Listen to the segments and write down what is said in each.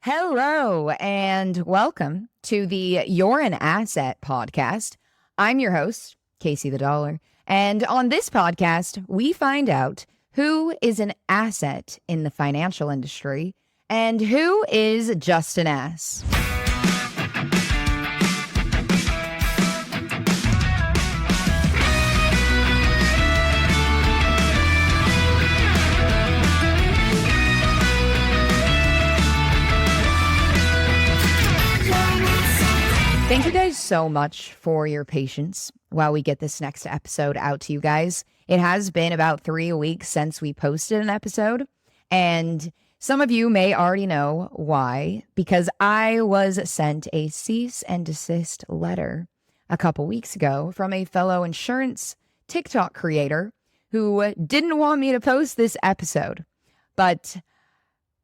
Hello and welcome to the You're an Asset podcast. I'm your host, Casey the Dollar. And on this podcast, we find out who is an asset in the financial industry and who is just an ass. Thank you guys so much for your patience while we get this next episode out to you guys. It has been about 3 weeks since we posted an episode, and some of you may already know why, because I was sent a cease and desist letter a couple weeks ago from a fellow insurance TikTok creator who didn't want me to post this episode. But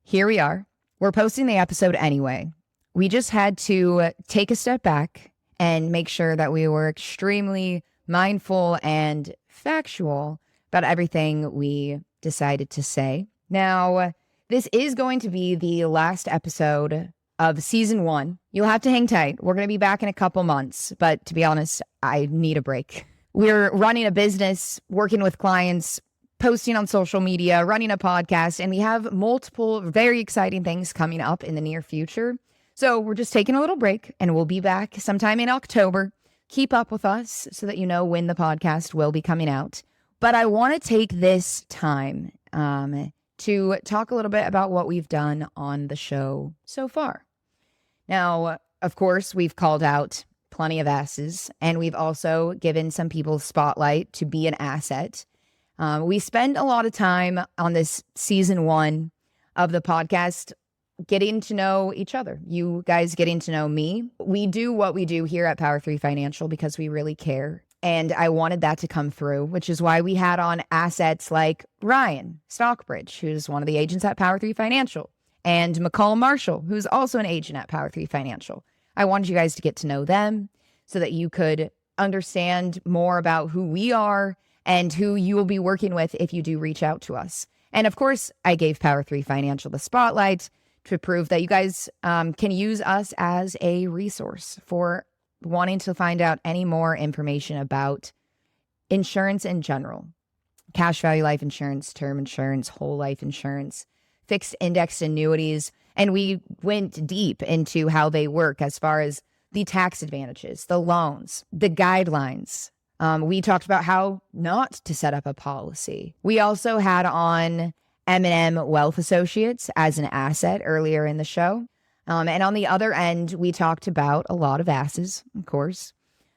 here we are. We're posting the episode anyway. We just had to take a step back and make sure that we were extremely mindful and factual about everything we decided to say. Now, this is going to be the last episode of season 1. You'll have to hang tight. We're going to be back in a couple months, but to be honest, I need a break. We're running a business, working with clients, posting on social media, running a podcast, and we have multiple very exciting things coming up in the near future. So we're just taking a little break and we'll be back sometime in October. Keep up with us so that you know when the podcast will be coming out. But I want to take this time to talk a little bit about what we've done on the show so far. Now, of course, we've called out plenty of asses, and we've also given some people spotlight to be an asset. We spend a lot of time on this season 1 of the podcast getting to know each other. You guys getting to know me. We do what we do here at Power 3 Financial because we really care. And I wanted that to come through, which is why we had on assets like Ryan Stockbridge, who's one of the agents at Power 3 Financial, and McCall Marshall, who's also an agent at Power 3 Financial. I wanted you guys to get to know them so that you could understand more about who we are and who you will be working with if you do reach out to us. And of course, I gave Power 3 Financial the spotlight to prove that you guys can use us as a resource for wanting to find out any more information about insurance in general. Cash value life insurance, term insurance, whole life insurance, fixed indexed annuities. And we went deep into how they work as far as the tax advantages, the loans, the guidelines. We talked about how not to set up a policy. We also had on M&M Wealth Associates as an asset earlier in the show. And on the other end, we talked about a lot of asses, of course.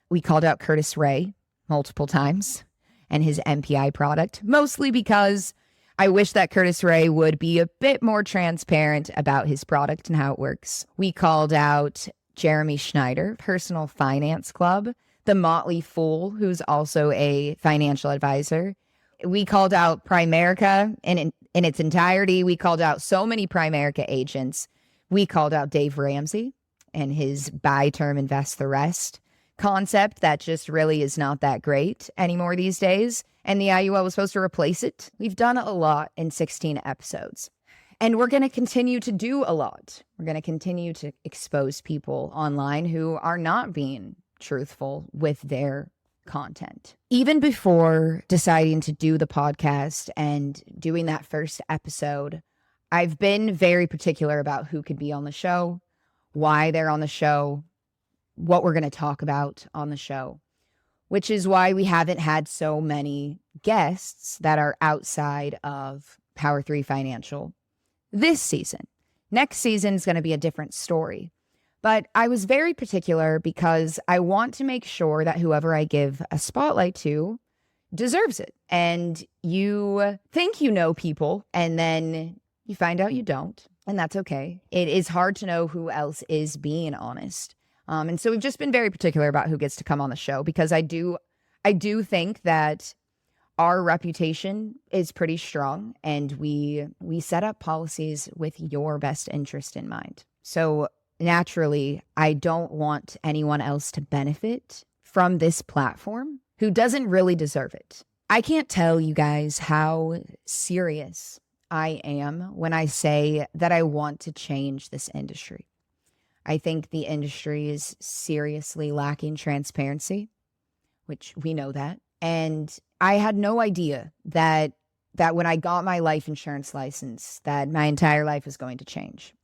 We called out Curtis Ray multiple times and his MPI product, mostly because I wish that Curtis Ray would be a bit more transparent about his product and how it works. We called out Jeremy Schneider, Personal Finance Club, the Motley Fool, who's also a financial advisor. We called out Primerica in its entirety. We called out so many Primerica agents. We called out Dave Ramsey and his buy term, invest the rest concept that just really is not that great anymore these days. And the IUL was supposed to replace it. We've done a lot in 16 episodes. And we're going to continue to do a lot. We're going to continue to expose people online who are not being truthful with their content. Even before deciding to do the podcast and doing that first episode, I've been very particular about who could be on the show, why they're on the show, what we're going to talk about on the show, which is why we haven't had so many guests that are outside of Power 3 Financial this season. Next season is going to be a different story. But I was very particular because I want to make sure that whoever I give a spotlight to deserves it. And you think you know people, and then you find out you don't, and that's okay. It is hard to know who else is being honest. And so we've just been very particular about who gets to come on the show because I do think that our reputation is pretty strong, and we set up policies with your best interest in mind. So naturally, I don't want anyone else to benefit from this platform who doesn't really deserve it. I can't tell you guys how serious I am when I say that I want to change this industry. I think the industry is seriously lacking transparency, which we know that. And I had no idea that when I got my life insurance license, that my entire life was going to change.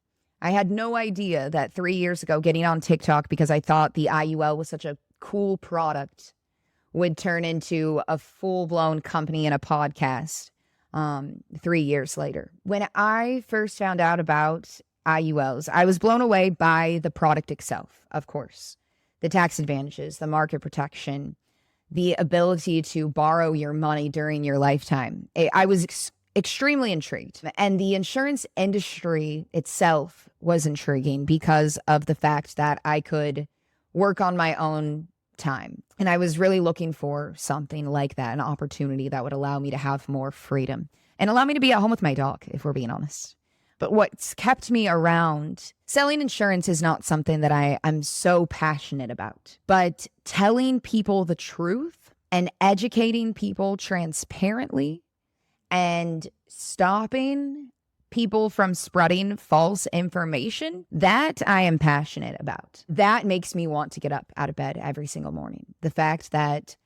I had no idea that 3 years ago, getting on TikTok because I thought the IUL was such a cool product would turn into a full-blown company and a podcast 3 years later. When I first found out about IULs, I was blown away by the product itself, of course. The tax advantages, the market protection, the ability to borrow your money during your lifetime. I was extremely intrigued. And the insurance industry itself was intriguing because of the fact that I could work on my own time. And I was really looking for something like that, an opportunity that would allow me to have more freedom and allow me to be at home with my dog, if we're being honest. But what's kept me around, selling insurance is not something that I'm so passionate about. But telling people the truth and educating people transparently and stopping people from spreading false information, that I am passionate about. That makes me want to get up out of bed every single morning. The fact that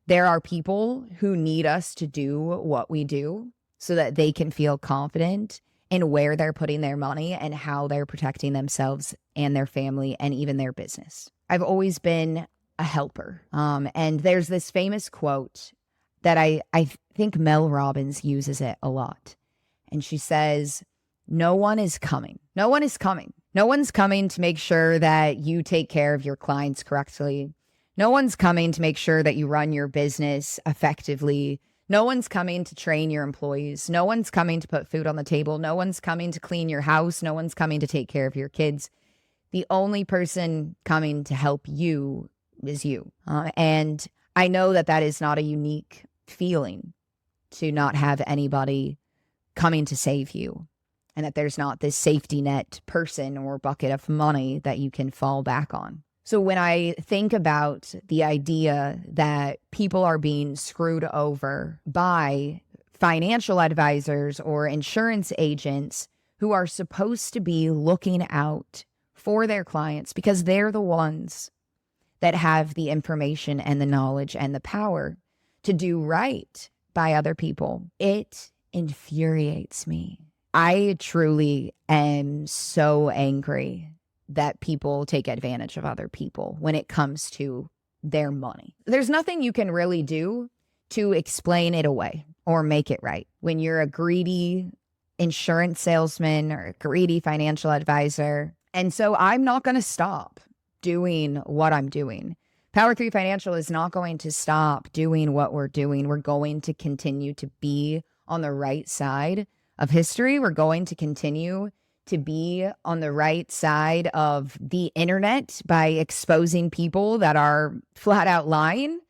there are people who need us to do what we do so that they can feel confident in where they're putting their money and how they're protecting themselves and their family and even their business. I've always been a helper. And there's this famous quote that I think Mel Robbins uses it a lot. And she says, no one is coming. No one is coming. No one's coming to make sure that you take care of your clients correctly. No one's coming to make sure that you run your business effectively. No one's coming to train your employees. No one's coming to put food on the table. No one's coming to clean your house. No one's coming to take care of your kids. The only person coming to help you is you. And I know that that is not a unique feeling to not have anybody coming to save you, and that there's not this safety net person or bucket of money that you can fall back on. So when I think about the idea that people are being screwed over by financial advisors or insurance agents who are supposed to be looking out for their clients because they're the ones that have the information and the knowledge and the power to do right by other people, it infuriates me. I truly am so angry that people take advantage of other people when it comes to their money. There's nothing you can really do to explain it away or make it right when you're a greedy insurance salesman or a greedy financial advisor. And so I'm not going to stop doing what I'm doing. Power 3 Financial is not going to stop doing what we're doing. We're going to continue to be on the right side of history. We're going to continue to be on the right side of the internet by exposing people that are flat out lying,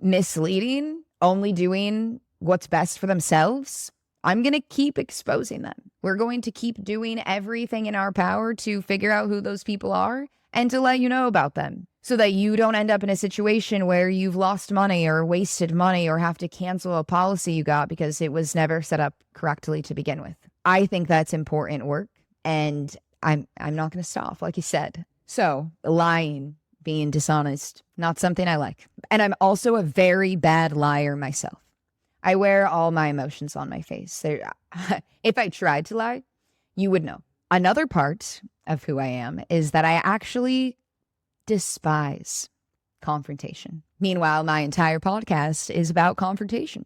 misleading, only doing what's best for themselves. I'm going to keep exposing them. We're going to keep doing everything in our power to figure out who those people are and to let you know about them so that you don't end up in a situation where you've lost money or wasted money or have to cancel a policy you got because it was never set up correctly to begin with. I think that's important work, and I'm not going to stop, like you said. So lying, being dishonest, not something I like. And I'm also a very bad liar myself. I wear all my emotions on my face. If I tried to lie, you would know. Another part of who I am is that I actually despise confrontation. Meanwhile, my entire podcast is about confrontation.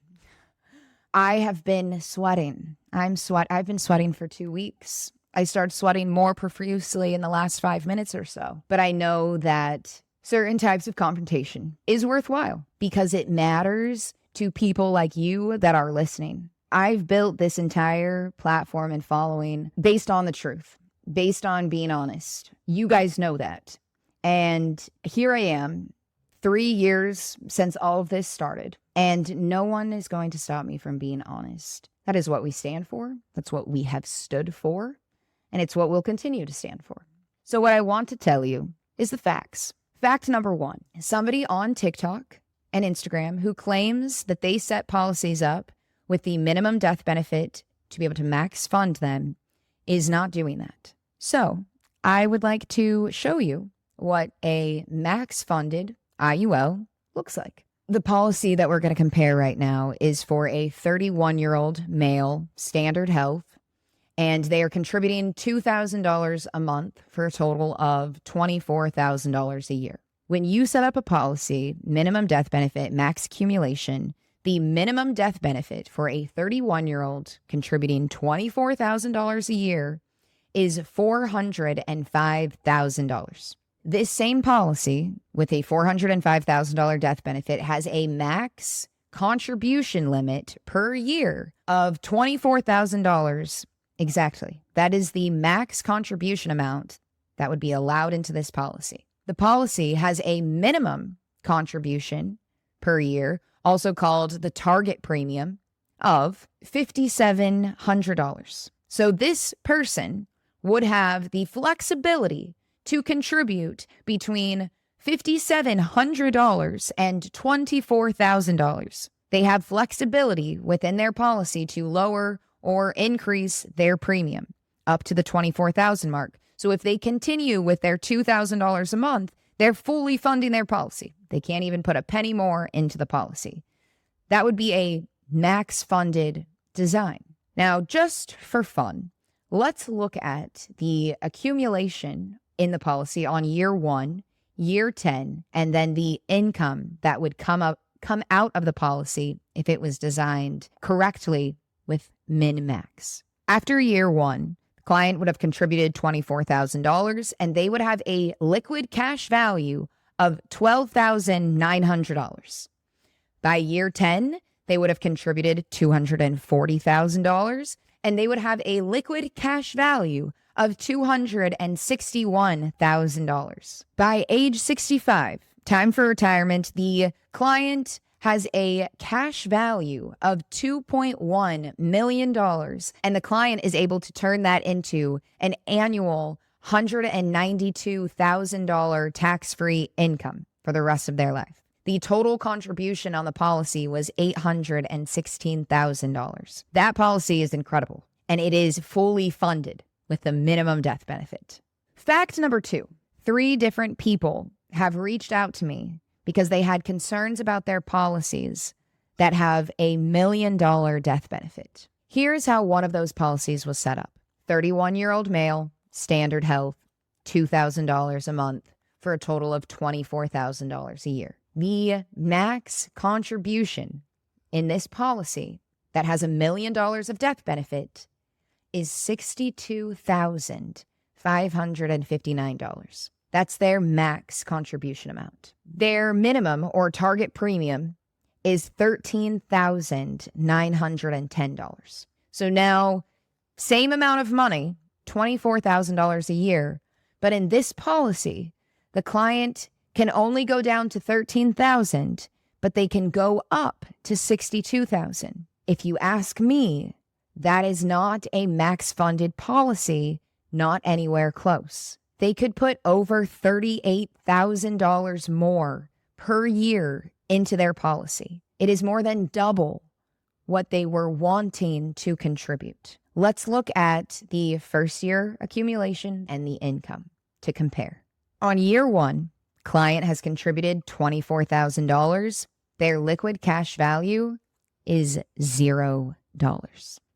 I have been sweating. I've been sweating for 2 weeks. I started sweating more profusely in the last 5 minutes or so. But I know that certain types of confrontation is worthwhile because it matters to people like you that are listening. I've built this entire platform and following based on the truth, based on being honest. You guys know that. And here I am, 3 years since all of this started, and no one is going to stop me from being honest. That is what we stand for. That's what we have stood for. And it's what we'll continue to stand for. So what I want to tell you is the facts. Fact number 1, somebody on TikTok and Instagram who claims that they set policies up with the minimum death benefit to be able to max fund them is not doing that. So I would like to show you what a max funded IUL looks like. The policy that we're going to compare right now is for a 31-year-old male, standard health, and they are contributing $2,000 a month for a total of $24,000 a year. When you set up a policy, minimum death benefit, max accumulation, the minimum death benefit for a 31-year-old contributing $24,000 a year is $405,000. This same policy with a $405,000 death benefit has a max contribution limit per year of $24,000 exactly. That is the max contribution amount that would be allowed into this policy. The policy has a minimum contribution per year, also called the target premium, of $5,700. So this person would have the flexibility to contribute between $5,700 and $24,000. They have flexibility within their policy to lower or increase their premium up to the $24,000 mark. So if they continue with their $2,000 a month, they're fully funding their policy. They can't even put a penny more into the policy. That would be a max funded design. Now, just for fun, let's look at the accumulation in the policy on year 1, year 10, and then the income that would come out of the policy if it was designed correctly with min-max. After year 1, the client would have contributed $24,000 and they would have a liquid cash value of $12,900. By year 10, they would have contributed $240,000 and they would have a liquid cash value of $261,000. By age 65, time for retirement, the client has a cash value of $2.1 million, and the client is able to turn that into an annual $192,000 tax-free income for the rest of their life. The total contribution on the policy was $816,000. That policy is incredible, and it is fully funded with the minimum death benefit. Fact number 2, 3 different people have reached out to me because they had concerns about their policies that have a $1 million death benefit. Here's how one of those policies was set up. 31-year-old male, standard health, $2,000 a month for a total of $24,000 a year. The max contribution in this policy that has $1 million of death benefit is $62,559. That's their max contribution amount. Their minimum or target premium is $13,910. So now, same amount of money, $24,000 a year, but in this policy, the client can only go down to $13,000, but they can go up to $62,000. If you ask me, that is not a max funded policy, not anywhere close. They could put over $38,000 more per year into their policy. It is more than double what they were wanting to contribute. Let's look at the first year accumulation and the income to compare. On year 1, client has contributed $24,000. Their liquid cash value is $0.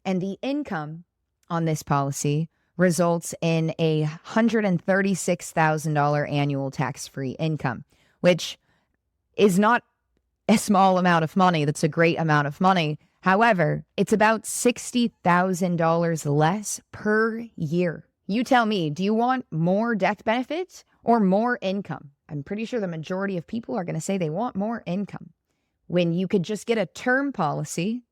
And the income on this policy results in a $136,000 annual tax-free income, which is not a small amount of money. That's a great amount of money. However, it's about $60,000 less per year. You tell me, do you want more death benefits or more income? I'm pretty sure the majority of people are going to say they want more income when you could just get a term policy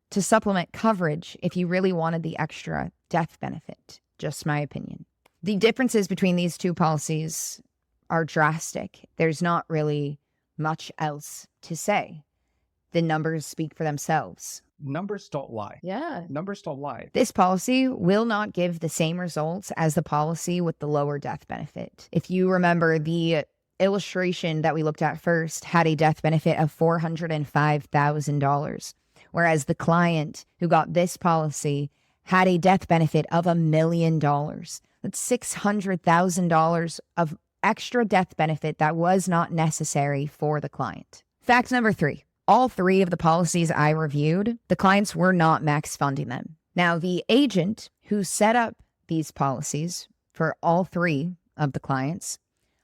to supplement coverage if you really wanted the extra death benefit. Just my opinion. The differences between these two policies are drastic. There's not really much else to say. The numbers speak for themselves. Numbers don't lie. Yeah. Numbers don't lie. This policy will not give the same results as the policy with the lower death benefit. If you remember, the illustration that we looked at first had a death benefit of $405,000, whereas the client who got this policy had a death benefit of $1 million. That's $600,000 of extra death benefit that was not necessary for the client. Fact number 3, all 3 of the policies I reviewed, the clients were not max funding them. Now, the agent who set up these policies for all 3 of the clients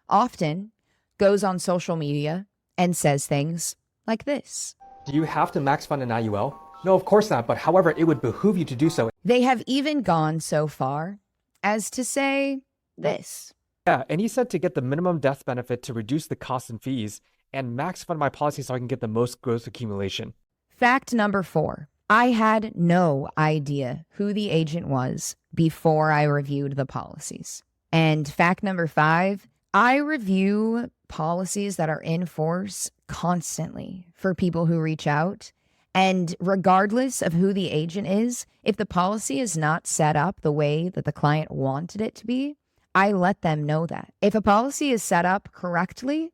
often goes on social media and says things like this. Do you have to max fund an IUL? No, of course not, but however, it would behoove you to do so. They have even gone so far as to say this. Yeah, and he said to get the minimum death benefit to reduce the costs and fees and max fund my policy so I can get the most gross accumulation. Fact number 4, I had no idea who the agent was before I reviewed the policies. And fact number 5, I review policies that are in force constantly for people who reach out. And regardless of who the agent is, if the policy is not set up the way that the client wanted it to be, I let them know that. If a policy is set up correctly,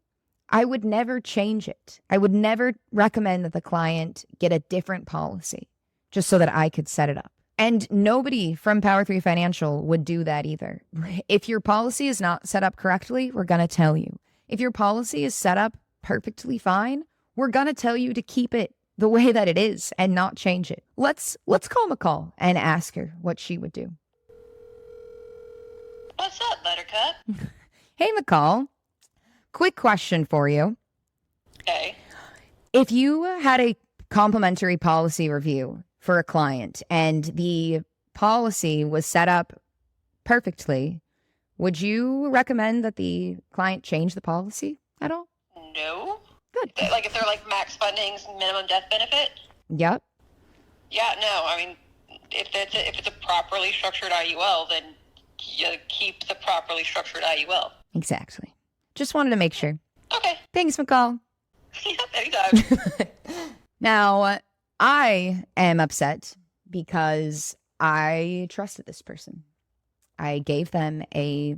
I would never change it. I would never recommend that the client get a different policy just so that I could set it up. And nobody from Power 3 Financial would do that either. If your policy is not set up correctly, we're going to tell you. If your policy is set up perfectly fine, we're going to tell you to keep it the way that it is and not change it. Let's call McCall and ask her what she would do. What's up, Buttercup? Hey, McCall. Quick question for you. Okay. If you had a complimentary policy review for a client and the policy was set up perfectly, would you recommend that the client change the policy at all? No. Good. Like if they're like max funding's minimum death benefit? Yep. Yeah, no. I mean, if it's a properly structured IUL, then you keep the properly structured IUL. Exactly. Just wanted to make sure. Okay. Thanks, McCall. Yep, anytime. Now, I am upset because I trusted this person. I gave them a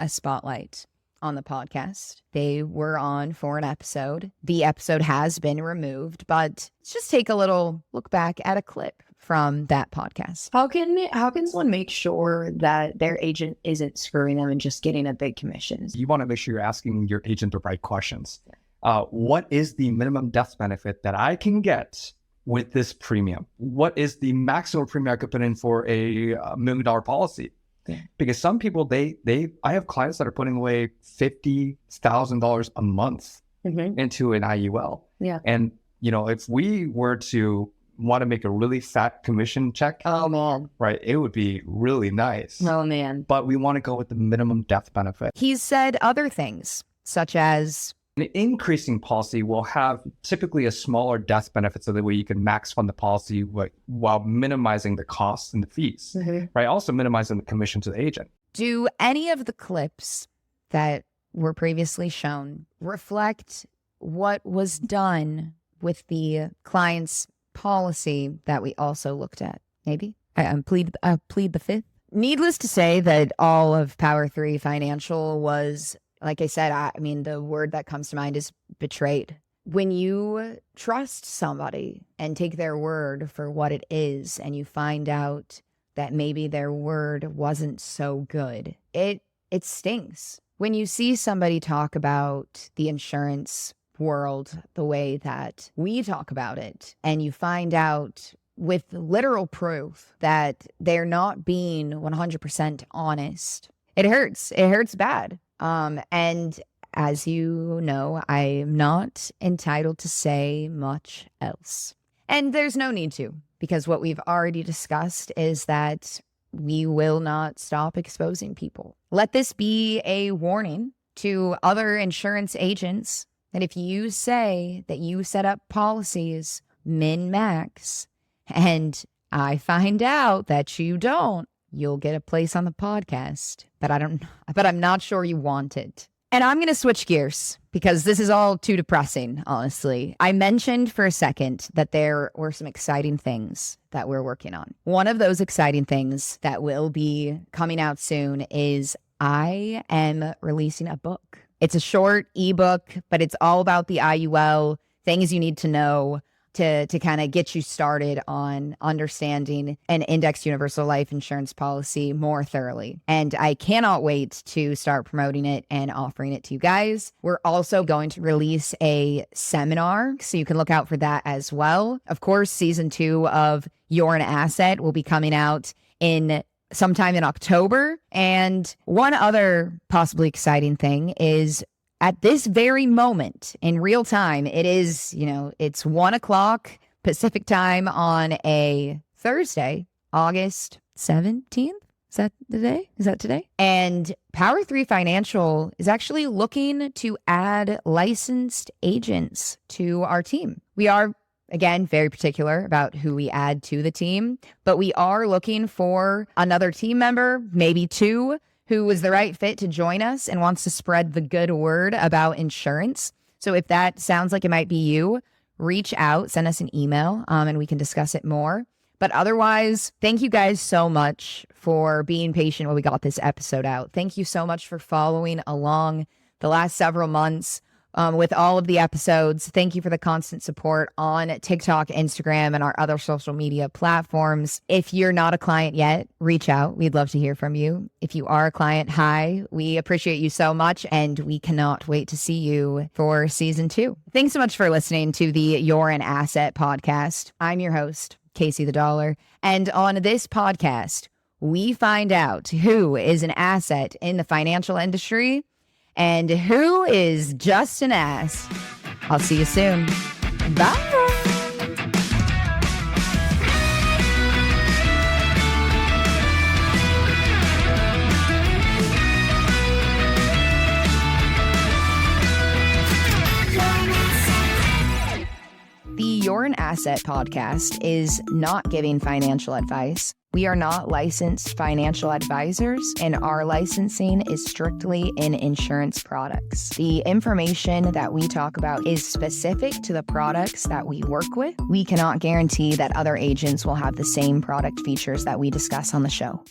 spotlight on the podcast. They were on for an episode. The episode has been removed, but let's just take a little look back at a clip from that podcast. How can someone make sure that their agent isn't screwing them and just getting a big commission? You want to make sure you're asking your agent the right questions. What is the minimum death benefit that I can get with this premium? What is the maximum premium I could put in for a $1 million policy? Yeah. Because some people, I have clients that are putting away $50,000 a month into an IUL. Yeah. And, if we were to want to make a really fat commission check, oh man, right, it would be really nice. Oh man. But we want to go with the minimum death benefit. He's said other things, such as an increasing policy will have typically a smaller death benefit so that way you can max fund the policy while minimizing the costs and the fees, right? Also minimizing the commission to the agent. Do any of the clips that were previously shown reflect what was done with the client's policy that we also looked at? Maybe? I plead the fifth. Needless to say that all of Power 3 Financial was, like I said, I mean, the word that comes to mind is betrayed. When you trust somebody and take their word for what it is, and you find out that maybe their word wasn't so good, it stings. When you see somebody talk about the insurance world the way that we talk about it, and you find out with literal proof that they're not being 100% honest, it hurts. It hurts bad. And as you know, I'm not entitled to say much else. And there's no need to, because what we've already discussed is that we will not stop exposing people. Let this be a warning to other insurance agents that if you say that you set up policies min-max and I find out that you don't, you'll get a place on the podcast, but I'm not sure you want it. And I'm going to switch gears because this is all too depressing, honestly. I mentioned for a second that there were some exciting things that we're working on. One of those exciting things that will be coming out soon is I am releasing a book. It's a short ebook, but it's all about the IUL, things you need to know. to kind of get you started on understanding an indexed universal life insurance policy more thoroughly. And I cannot wait to start promoting it and offering it to you guys. We're also going to release a seminar, so you can look out for that as well. Of course, season 2 of You're an Asset will be coming out in sometime in October. And one other possibly exciting thing is at this very moment in real time, it is, it's 1:00 Pacific time on a Thursday, August 17th. Is that the day? Is that today? And Power 3 Financial is actually looking to add licensed agents to our team. We are, again, very particular about who we add to the team, but we are looking for another team member, maybe 2, who is the right fit to join us and wants to spread the good word about insurance. So if that sounds like it might be you, reach out, send us an email, and we can discuss it more. But otherwise, thank you guys so much for being patient when we got this episode out. Thank you so much for following along the last several months with all of the episodes. Thank you for the constant support on TikTok, Instagram, and our other social media platforms. If you're not a client yet, reach out. We'd love to hear from you. If you are a client, hi. We appreciate you so much, and we cannot wait to see you for season 2. Thanks so much for listening to the You're an Asset podcast. I'm your host, Casey the Dollar. And on this podcast, we find out who is an asset in the financial industry and who is just an ass. I'll see you soon. Bye. The You're an Asset podcast is not giving financial advice. We are not licensed financial advisors, and our licensing is strictly in insurance products. The information that we talk about is specific to the products that we work with. We cannot guarantee that other agents will have the same product features that we discuss on the show.